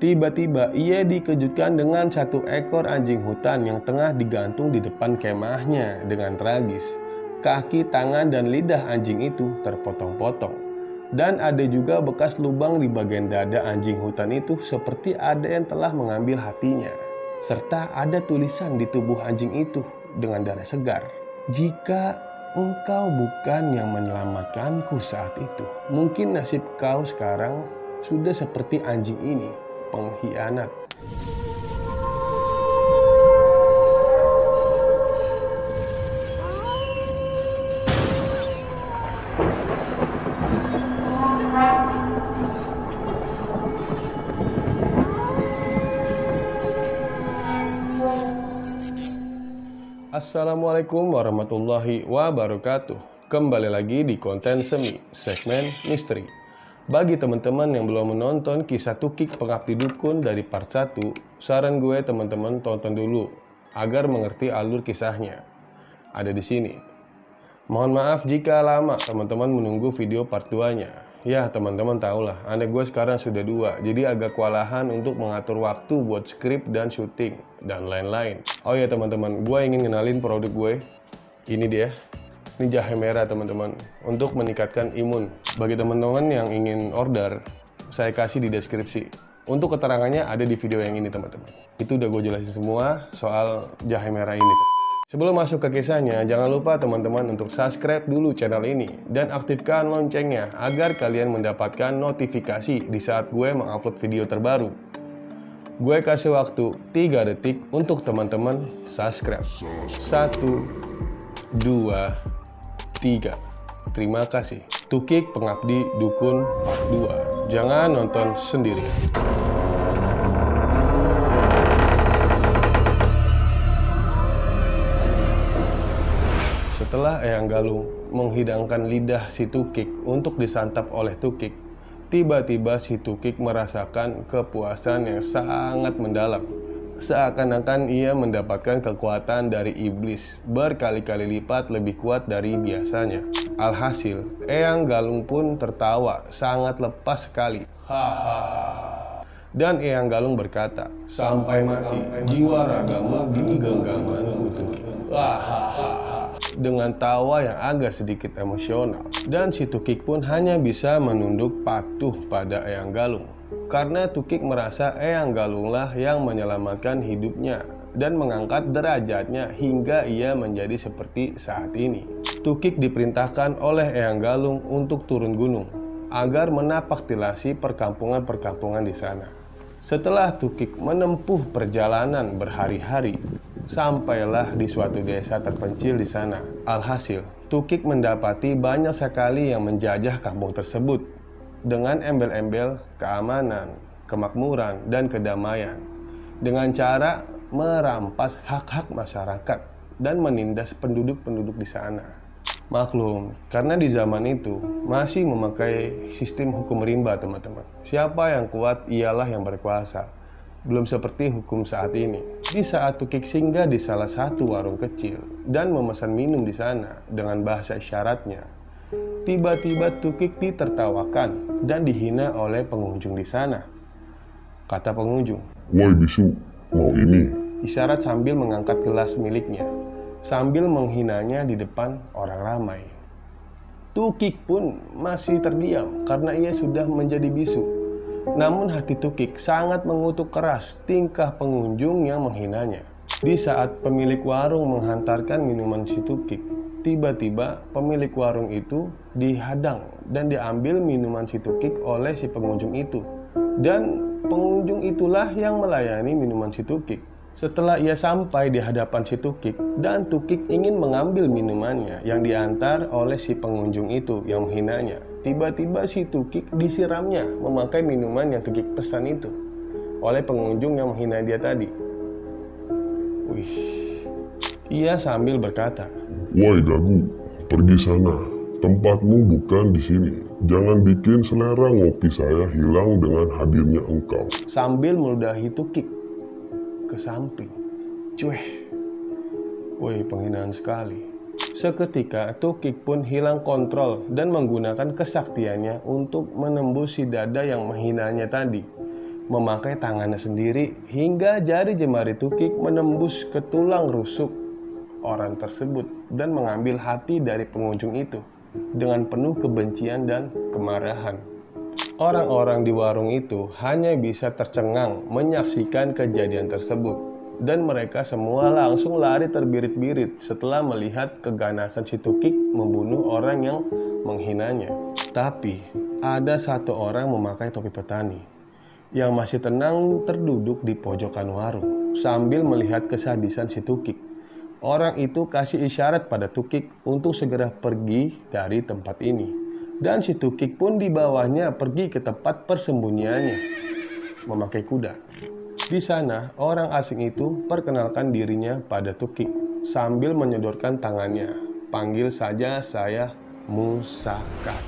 Tiba-tiba ia dikejutkan dengan satu ekor anjing hutan yang tengah digantung di depan kemahnya dengan tragis. Kaki, tangan, dan lidah anjing itu terpotong-potong. Dan ada juga bekas lubang di bagian dada anjing hutan itu seperti ada yang telah mengambil hatinya. Serta ada tulisan di tubuh anjing itu dengan darah segar. Jika engkau bukan yang menyelamatkanku saat itu, mungkin nasib kau sekarang sudah seperti anjing ini, pengkhianat. Assalamualaikum warahmatullahi wabarakatuh. Kembali lagi di konten semi, segmen misteri. Bagi teman-teman yang belum menonton kisah Tukik Pengabdi Dukun dari part 1, saran gue teman-teman tonton dulu agar mengerti alur kisahnya. Ada di sini. Mohon maaf jika lama teman-teman menunggu video part 2-nya. Ya teman-teman tahulah, anak gue sekarang sudah 2, jadi agak kewalahan untuk mengatur waktu buat skrip dan syuting dan lain-lain. Oh ya teman-teman, gue ingin kenalin produk gue. Ini dia. Ini jahe merah teman-teman, untuk meningkatkan imun. Bagi teman-teman yang ingin order, saya kasih di deskripsi. Untuk keterangannya ada di video yang ini teman-teman. Itu udah gue jelasin semua soal jahe merah ini. Sebelum masuk ke kisahnya, jangan lupa teman-teman untuk subscribe dulu channel ini dan aktifkan loncengnya agar kalian mendapatkan notifikasi di saat gue mengupload video terbaru. Gue kasih waktu 3 detik untuk teman-teman subscribe. 1, 2, 3. Terima kasih. Tukik Pengabdi Dukun Part 2. Jangan nonton sendirian. Setelah Eyang Galung menghidangkan lidah si Tukik untuk disantap oleh Tukik, tiba-tiba si Tukik merasakan kepuasan yang sangat mendalam. Seakan-akan ia mendapatkan kekuatan dari iblis berkali-kali lipat lebih kuat dari biasanya. Alhasil, Eyang Galung pun tertawa sangat lepas sekali. Hahaha. Dan Eyang Galung berkata, "Sampai mati, jiwa ragamu di genggamanku Tukik." Hahaha. Dengan tawa yang agak sedikit emosional. Dan si Tukik pun hanya bisa menunduk patuh pada Eyang Galung. Karena Tukik merasa Eyang Galunglah yang menyelamatkan hidupnya dan mengangkat derajatnya hingga ia menjadi seperti saat ini. Tukik diperintahkan oleh Eyang Galung untuk turun gunung agar menapaktilasi perkampungan-perkampungan di sana. Setelah Tukik menempuh perjalanan berhari-hari, sampailah di suatu desa terpencil di sana. Alhasil, Tukik mendapati banyak sekali yang menjajah kampung tersebut dengan embel-embel keamanan, kemakmuran, dan kedamaian dengan cara merampas hak-hak masyarakat dan menindas penduduk-penduduk di sana. Maklum, karena di zaman itu masih memakai sistem hukum rimba teman-teman. Siapa yang kuat ialah yang berkuasa. Belum seperti hukum saat ini. Di saat Tukik singgah di salah satu warung kecil dan memesan minum di sana dengan bahasa isyaratnya, tiba-tiba Tukik ditertawakan dan dihina oleh pengunjung di sana. Kata pengunjung, "Woi bisu, mau ini?" Isyarat sambil mengangkat gelas miliknya, sambil menghinanya di depan orang ramai. Tukik pun masih terdiam karena ia sudah menjadi bisu. Namun hati Tukik sangat mengutuk keras tingkah pengunjung yang menghinanya. Di saat pemilik warung menghantarkan minuman si Tukik, tiba-tiba pemilik warung itu dihadang dan diambil minuman si Tukik oleh si pengunjung itu. Dan pengunjung itulah yang melayani minuman si Tukik. Setelah ia sampai di hadapan si Tukik dan Tukik ingin mengambil minumannya yang diantar oleh si pengunjung itu yang menghinanya, tiba-tiba si Tukik disiramnya memakai minuman yang Tukik pesan itu oleh pengunjung yang menghina dia tadi. Wih, ia sambil berkata, "Woi dagu, pergi sana. Tempatmu bukan di sini. Jangan bikin selera ngopi saya hilang dengan hadirnya engkau." Sambil meludahi Tukik ke samping. Cueh. Woi, penghinaan sekali. Seketika Tukik pun hilang kontrol dan menggunakan kesaktiannya untuk menembus si dada yang menghinanya tadi. memakai tangannya sendiri hingga jari jemari Tukik menembus ke tulang rusuk orang tersebut dan mengambil hati dari pengunjung itu dengan penuh kebencian dan kemarahan. Orang-orang di warung itu hanya bisa tercengang menyaksikan kejadian tersebut, dan mereka semua langsung lari terbirit-birit setelah melihat keganasan si Tukik membunuh orang yang menghinanya. Tapi ada satu orang memakai topi petani yang masih tenang terduduk di pojokan warung sambil melihat kesadisan si Tukik. Orang itu kasih isyarat pada Tukik untuk segera pergi dari tempat ini, dan si Tukik pun di bawahnya pergi ke tempat persembunyiannya memakai kuda. Di sana orang asing itu perkenalkan dirinya pada Tukik sambil menyodorkan tangannya. Panggil saja saya Musakat.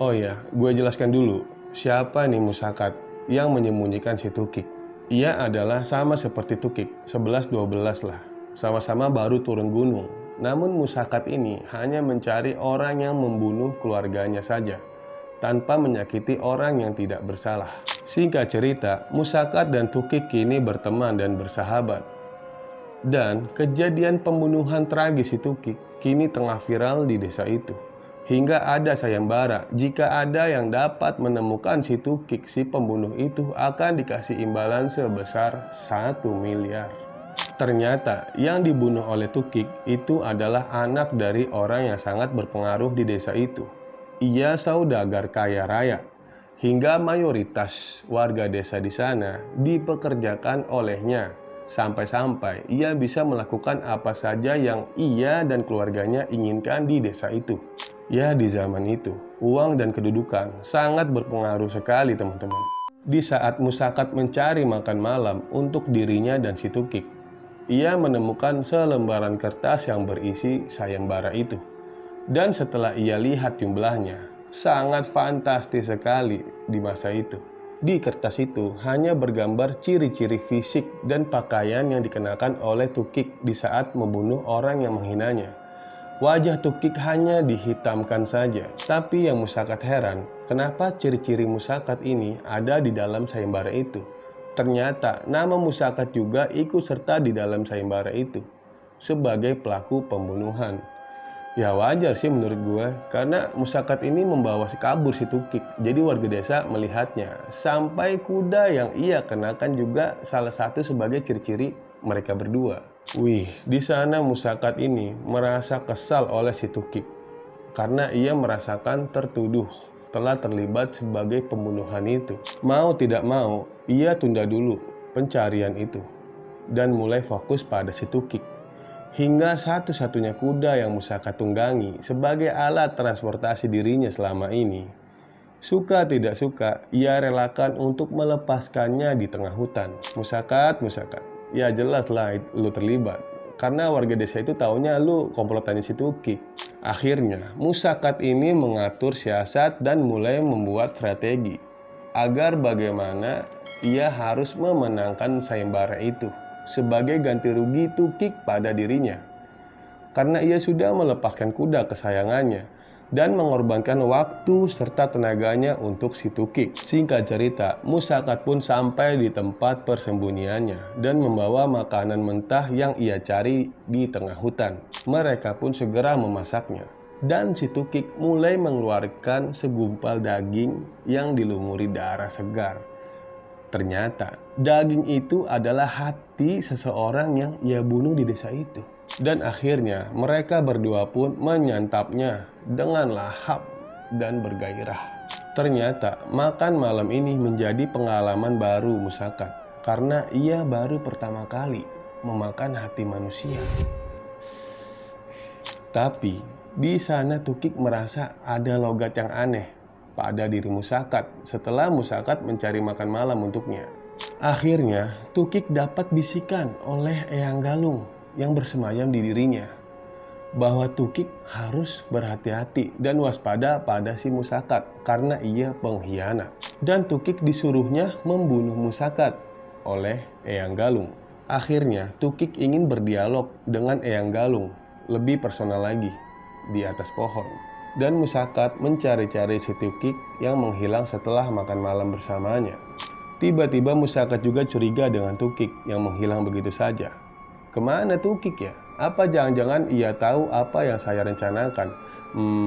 Oh ya, gue jelaskan dulu. Siapa nih Musakat yang menyembunyikan si Tukik? Ia adalah sama seperti Tukik, 11-12 lah. Sama-sama baru turun gunung. Namun Musakat ini hanya mencari orang yang membunuh keluarganya saja, tanpa menyakiti orang yang tidak bersalah. Singkat cerita, Musakat dan Tukik kini berteman dan bersahabat. Dan kejadian pembunuhan tragis si Tukik kini tengah viral di desa itu. Hingga ada sayembara, jika ada yang dapat menemukan si Tukik, si pembunuh itu akan dikasih imbalan sebesar 1 miliar. Ternyata yang dibunuh oleh Tukik itu adalah anak dari orang yang sangat berpengaruh di desa itu. Ia saudagar kaya raya, hingga mayoritas warga desa di sana dipekerjakan olehnya. Sampai-sampai ia bisa melakukan apa saja yang ia dan keluarganya inginkan di desa itu. Ya, di zaman itu, uang dan kedudukan sangat berpengaruh sekali teman-teman. Di saat Musakat mencari makan malam untuk dirinya dan si Tukik, ia menemukan selembaran kertas yang berisi sayembara itu. Dan setelah ia lihat jumlahnya, sangat fantastis sekali di masa itu. Di kertas itu hanya bergambar ciri-ciri fisik dan pakaian yang dikenakan oleh Tukik di saat membunuh orang yang menghinanya. Wajah Tukik hanya dihitamkan saja. Tapi yang Musakat heran, kenapa ciri-ciri Musakat ini ada di dalam sayembara itu. Ternyata nama Musakat juga ikut serta di dalam sayembara itu sebagai pelaku pembunuhan. Ya wajar sih menurut gue, karena Musakat ini membawa kabur si Tukik. Jadi warga desa melihatnya. Sampai kuda yang ia kenakan juga salah satu sebagai ciri-ciri mereka berdua. Wih, di sana Musakat ini merasa kesal oleh si Tukik karena ia merasakan tertuduh telah terlibat sebagai pembunuhan itu. Mau tidak mau, ia tunda dulu pencarian itu dan mulai fokus pada si Tukik. Hingga satu-satunya kuda yang Musakat tunggangi sebagai alat transportasi dirinya selama ini, suka tidak suka, ia relakan untuk melepaskannya di tengah hutan. Musakat, ya jelas lah lu terlibat, karena warga desa itu taunya lu komplotannya si Tukik. Akhirnya Musakat ini mengatur siasat dan mulai membuat strategi agar bagaimana ia harus memenangkan sayembara itu sebagai ganti rugi Tukik pada dirinya, karena ia sudah melepaskan kuda kesayangannya dan mengorbankan waktu serta tenaganya untuk si Tukik. Singkat cerita, Musakat pun sampai di tempat persembunyiannya dan membawa makanan mentah yang ia cari di tengah hutan. Mereka pun segera memasaknya, dan si Tukik mulai mengeluarkan segumpal daging yang dilumuri darah segar. Ternyata daging itu adalah hati seseorang yang ia bunuh di desa itu. Dan akhirnya mereka berdua pun menyantapnya dengan lahap dan bergairah. Ternyata makan malam ini menjadi pengalaman baru Musakat, karena ia baru pertama kali memakan hati manusia. Tapi di sana Tukik merasa ada logat yang aneh pada diri Musakat setelah Musakat mencari makan malam untuknya. Akhirnya Tukik dapat bisikan oleh Eyang Galung yang bersemayam di dirinya bahwa Tukik harus berhati-hati dan waspada pada si Musakat karena ia pengkhianat. Dan Tukik disuruhnya membunuh Musakat oleh Eyang Galung. Akhirnya Tukik ingin berdialog dengan Eyang Galung lebih personal lagi di atas pohon. dan Musakat mencari-cari si Tukik yang menghilang setelah makan malam bersamanya. Tiba-tiba Musakat juga curiga dengan Tukik yang menghilang begitu saja. Kemana Tukik ya? Apa jangan-jangan ia tahu apa yang saya rencanakan?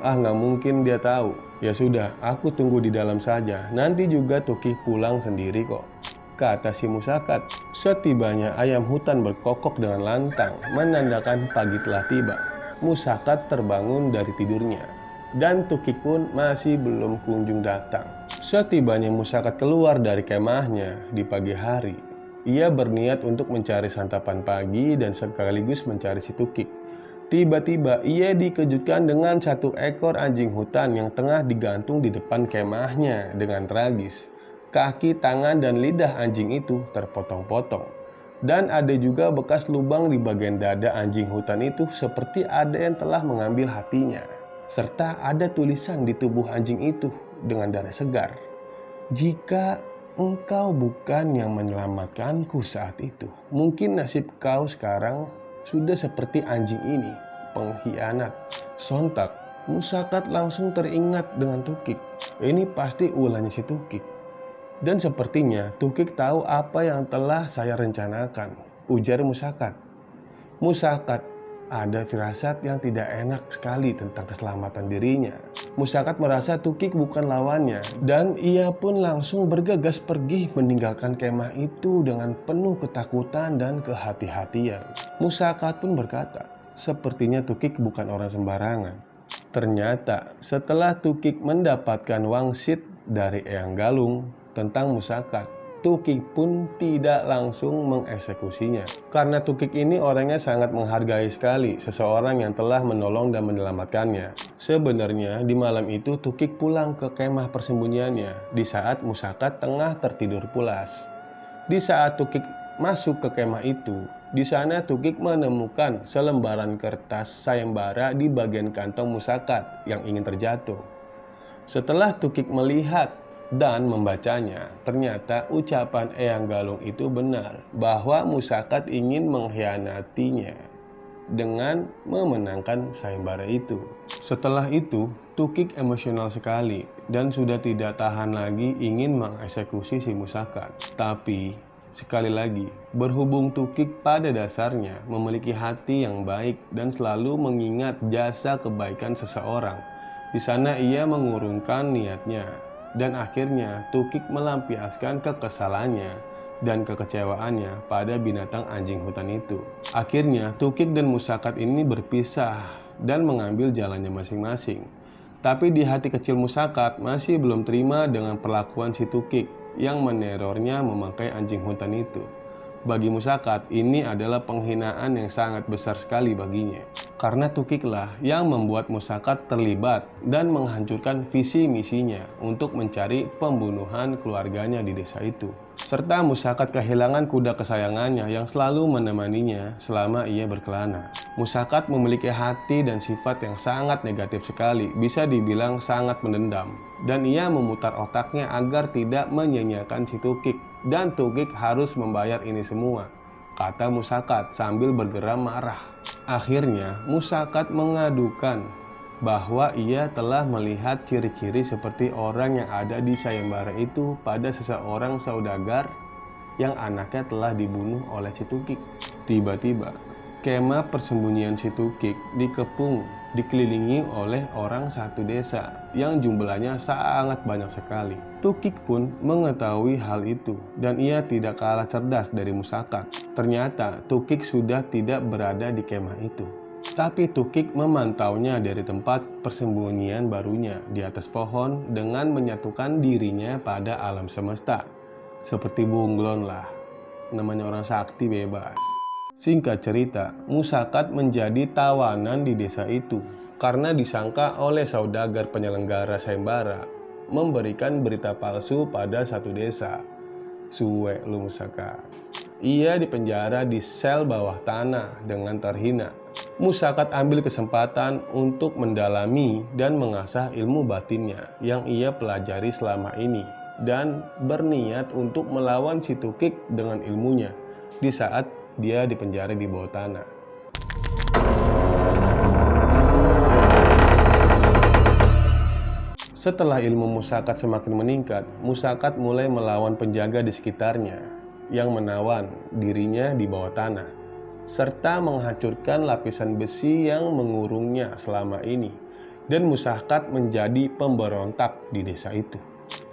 Nggak mungkin dia tahu. Ya sudah, aku tunggu di dalam saja. Nanti juga Tukik pulang sendiri kok, kata si Musakat. Setibanya ayam hutan berkokok dengan lantang, menandakan pagi telah tiba. Musakat terbangun dari tidurnya, dan Tukik pun masih belum kunjung datang. Setibanya Musakat keluar dari kemahnya di pagi hari, ia berniat untuk mencari santapan pagi dan sekaligus mencari si Tukik. Tiba-tiba ia dikejutkan dengan satu ekor anjing hutan yang tengah digantung di depan kemahnya dengan tragis. Kaki, tangan, dan lidah anjing itu terpotong-potong. Dan ada juga bekas lubang di bagian dada anjing hutan itu seperti ada yang telah mengambil hatinya. Serta ada tulisan di tubuh anjing itu dengan darah segar. Jika engkau bukan yang menyelamatkanku saat itu, mungkin nasib kau sekarang sudah seperti anjing ini, pengkhianat. Sontak, Musakat langsung teringat dengan Tukik. Ini pasti ulahnya si Tukik. Dan sepertinya Tukik tahu apa yang telah saya rencanakan, ujar Musakat. Musakat ada firasat yang tidak enak sekali tentang keselamatan dirinya. Musakat merasa Tukik bukan lawannya, dan ia pun langsung bergegas pergi meninggalkan kemah itu dengan penuh ketakutan dan kehati-hatian. Musakat pun berkata, sepertinya Tukik bukan orang sembarangan. Ternyata setelah Tukik mendapatkan wangsit dari Eyang Galung tentang Musakat, Tukik pun tidak langsung mengeksekusinya. Karena Tukik ini orangnya sangat menghargai sekali seseorang yang telah menolong dan menyelamatkannya. Sebenarnya di malam itu Tukik pulang ke kemah persembunyiannya di saat Musakat tengah tertidur pulas. Di saat Tukik masuk ke kemah itu, di sana Tukik menemukan selembaran kertas sayembara di bagian kantong Musakat yang ingin terjatuh. Setelah Tukik melihat dan membacanya, ternyata ucapan Eyang Galung itu benar, bahwa Musakat ingin mengkhianatinya dengan memenangkan sayembara itu. Setelah itu, Tukik emosional sekali dan sudah tidak tahan lagi ingin mengeksekusi si Musakat. Tapi sekali lagi, berhubung Tukik pada dasarnya memiliki hati yang baik dan selalu mengingat jasa kebaikan seseorang, di sana ia mengurungkan niatnya. Dan akhirnya Tukik melampiaskan kekesalannya dan kekecewaannya pada binatang anjing hutan itu. Akhirnya Tukik dan Musakat ini berpisah dan mengambil jalannya masing-masing. Tapi di hati kecil Musakat masih belum terima dengan perlakuan si Tukik yang menerornya memakai anjing hutan itu. Bagi Musakat, ini adalah penghinaan yang sangat besar sekali baginya. Karena Tukiklah yang membuat Musakat terlibat dan menghancurkan visi misinya untuk mencari pembunuhan keluarganya di desa itu. Serta Musakat kehilangan kuda kesayangannya yang selalu menemaninya selama ia berkelana. Musakat memiliki hati dan sifat yang sangat negatif sekali, bisa dibilang sangat mendendam. Dan ia memutar otaknya agar tidak menyia-nyiakan si Tukik. Dan Tukik harus membayar ini semua, kata Musakat sambil bergeram marah. Akhirnya Musakat mengadukan bahwa ia telah melihat ciri-ciri seperti orang yang ada di sayembara itu pada seseorang saudagar yang anaknya telah dibunuh oleh si Tukik. Tiba-tiba kemah persembunyian si Tukik dikepung, dikelilingi oleh orang satu desa yang jumlahnya sangat banyak sekali. Tukik pun mengetahui hal itu dan ia tidak kalah cerdas dari Musakat. Ternyata Tukik sudah tidak berada di kemah itu. Tapi Tukik memantaunya dari tempat persembunyian barunya di atas pohon dengan menyatukan dirinya pada alam semesta. Seperti bunglon lah, namanya orang sakti bebas. Singkat cerita, Musakat menjadi tawanan di desa itu karena disangka oleh saudagar penyelenggara sayembara memberikan berita palsu pada satu desa. Suwe lu Musakat. Ia dipenjara di sel bawah tanah dengan terhina. Musakat ambil kesempatan untuk mendalami dan mengasah ilmu batinnya yang ia pelajari selama ini dan berniat untuk melawan si Tukik dengan ilmunya di saat dia dipenjara di bawah tanah. Setelah ilmu Musakat semakin meningkat, Musakat mulai melawan penjaga di sekitarnya yang menawan dirinya di bawah tanah, serta menghancurkan lapisan besi yang mengurungnya selama ini. Dan Musakat menjadi pemberontak di desa itu.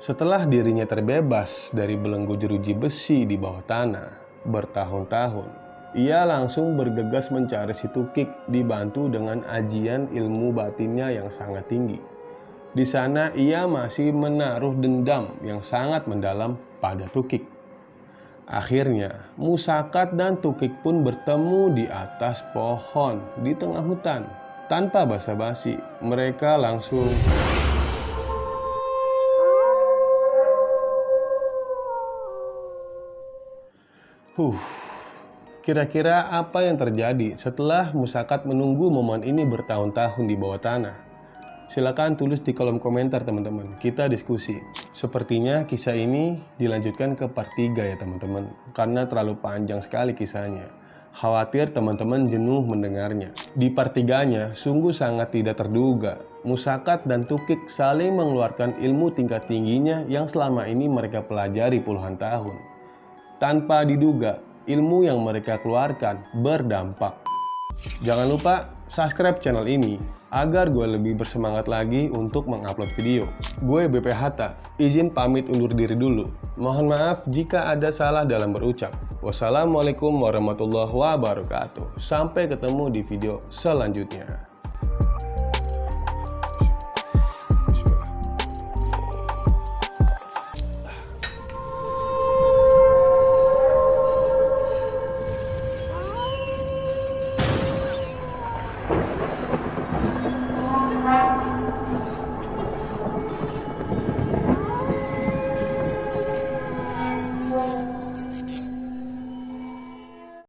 Setelah dirinya terbebas dari belenggu jeruji besi di bawah tanah bertahun-tahun, ia langsung bergegas mencari si Tukik dibantu dengan ajian ilmu batinnya yang sangat tinggi. Di sana ia masih menaruh dendam yang sangat mendalam pada Tukik. Akhirnya Musakat dan Tukik pun bertemu di atas pohon di tengah hutan. Tanpa basa-basi, mereka langsung Kira-kira apa yang terjadi setelah Musakat menunggu momen ini bertahun-tahun di bawah tanah? Silakan tulis di kolom komentar teman-teman, kita diskusi. Sepertinya kisah ini dilanjutkan ke part 3 ya teman-teman, karena terlalu panjang sekali kisahnya. Khawatir teman-teman jenuh mendengarnya. Di part 3-nya sungguh sangat tidak terduga, Musakat dan Tukik saling mengeluarkan ilmu tingkat tingginya yang selama ini mereka pelajari puluhan tahun. Tanpa diduga, ilmu yang mereka keluarkan berdampak. Jangan lupa subscribe channel ini agar gue lebih bersemangat lagi untuk mengupload video. Gue BP Hatta, izin pamit undur diri dulu. Mohon maaf jika ada salah dalam berucap. Wassalamualaikum warahmatullahi wabarakatuh. Sampai ketemu di video selanjutnya.